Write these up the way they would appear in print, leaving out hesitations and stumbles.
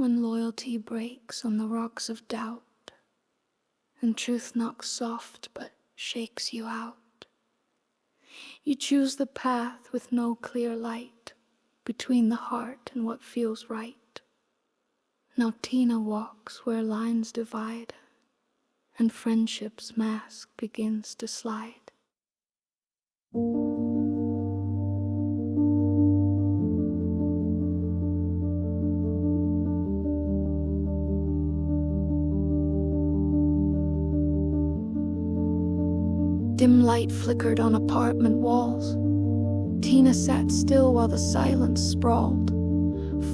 When loyalty breaks on the rocks of doubt, and truth knocks soft but shakes you out, you choose the path with no clear light between the heart and what feels right. Now Tina walks where lines divide, and friendship's mask begins to slide. Dim light flickered on apartment walls. Tina sat still while the silence sprawled.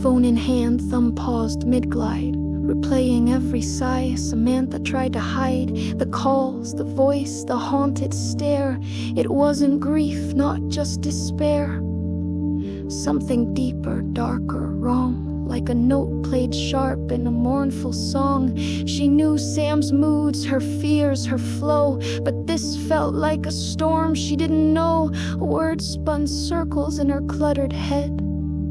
Phone in hand, thumb paused mid-glide, replaying every sigh Samantha tried to hide. The calls, the voice, the haunted stare. It wasn't grief, not just despair. Something deeper, darker, wrong. Like a note played sharp in a mournful song. She knew Sam's moods, her fears, her flow, but this felt like a storm she didn't know. Words spun circles in her cluttered head.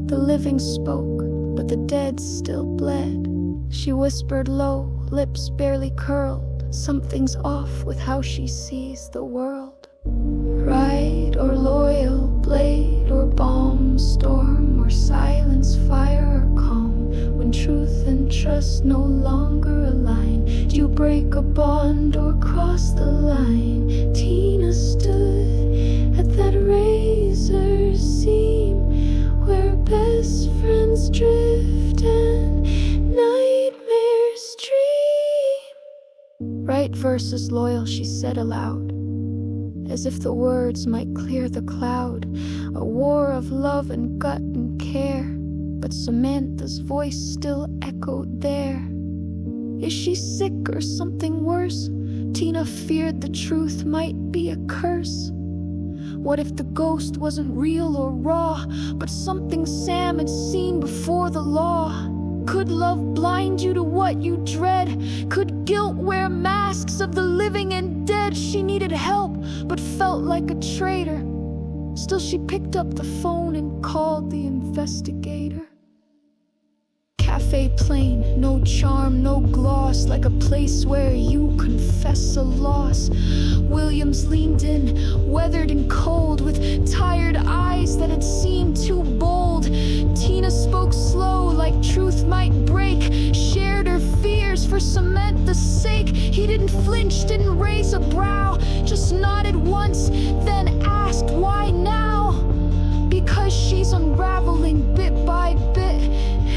The living spoke, but the dead still bled. She whispered low, lips barely curled. Something's off with how she sees the world. Right or loyal, blade or bomb, storm or silence, fire or calm. When truth and trust no longer align, do you break a bond or cross the line? Tina stood at that razor's seam, where best friends drift and nightmares dream. Right versus loyal, she said aloud, as if the words might clear the cloud. A war of love and gut and care, but Samantha's voice still echoed there. Is she sick or something worse? Tina feared the truth might be a curse. What if the ghost wasn't real or raw, but something Sam had seen before the law? Could love blind you to what you dread? Could guilt wear masks of the living and dead? She needed help, but felt like a traitor. Still she picked up the phone and called the investigator. Cafe plain, no charm, no gloss, like a place where you confess a loss. Williams leaned in, weathered and cold, with tired eyes that had seemed too bold. Tina spoke slow, like truth might break, shared her fears for Samantha's sake. He didn't flinch, didn't raise a brow, just nodded once, then asked, why now? Because she's unraveling bit by bit,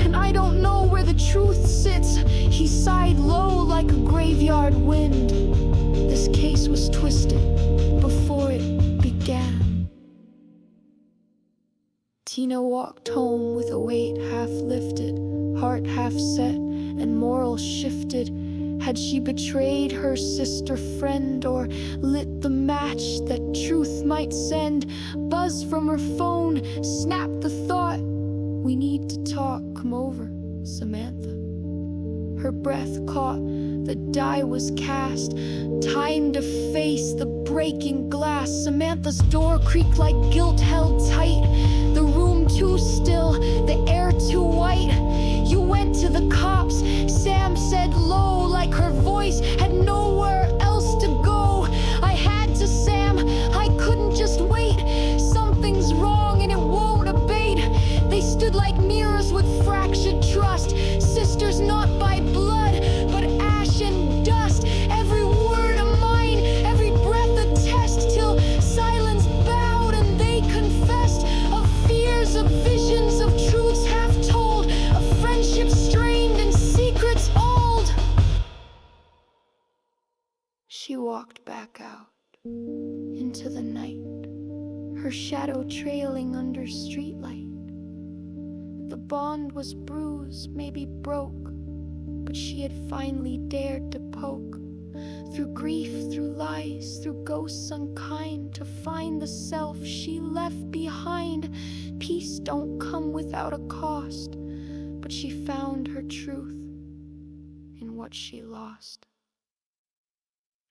and I don't know where the truth sits. He sighed low like a graveyard wind. This case was twisted before it began. Tina walked home with a weight half lifted, heart half set, and morals shifted. Had she betrayed her sister friend, or lit the match that truth might send? Buzz from her phone, snapped the thought, we need to talk, come over, Samantha. Her breath caught, the die was cast, time to face the breaking glass. Samantha's door creaked like guilt held tight, the room too still, the air too white. You went to the cops, Sam said low, like her voice had nowhere else to go. I had to, Sam, I couldn't just wait. Something's wrong and it won't abate. They stood like mirrors with fractured trust, sisters not by blood, but ash and dust. Every word of mine, every breath a test, till silence bowed and they confessed of fears, of visions, of truths half told, of friendships strained and secrets old. She walked back out into the night, her shadow trailing under streetlight. The bond was bruised, maybe broke, but she had finally dared to poke. Through grief, through lies, through ghosts unkind, to find the self she left behind. Peace don't come without a cost, but she found her truth in what she lost.